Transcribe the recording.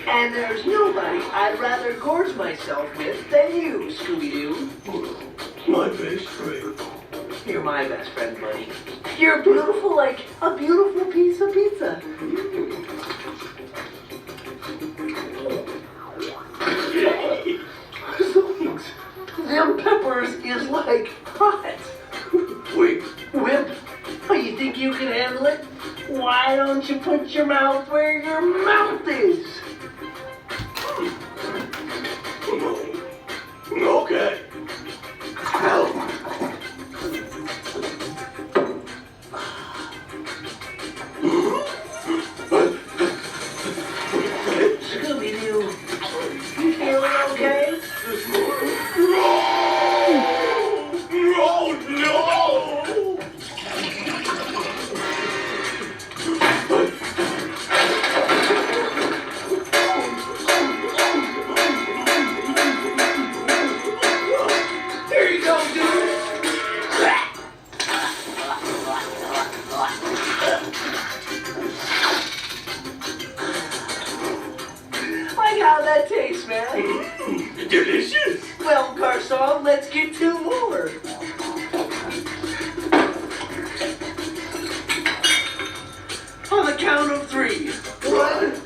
And there's nobody I'd rather gorge myself with than you, Scooby-Doo. My best friend. You're my best friend, buddy. You're beautiful like a beautiful piece of pizza. Zoinks! Them peppers is like hot. Wait. Whip, oh, you think you can handle it? Why don't you put your mouth where your mouth is? Okay. Scooby-Doo, you feeling okay? No! Here you go, dude. Like how that tastes, man. Delicious! Well, Garcon, let's get two more. On the count of three. 1,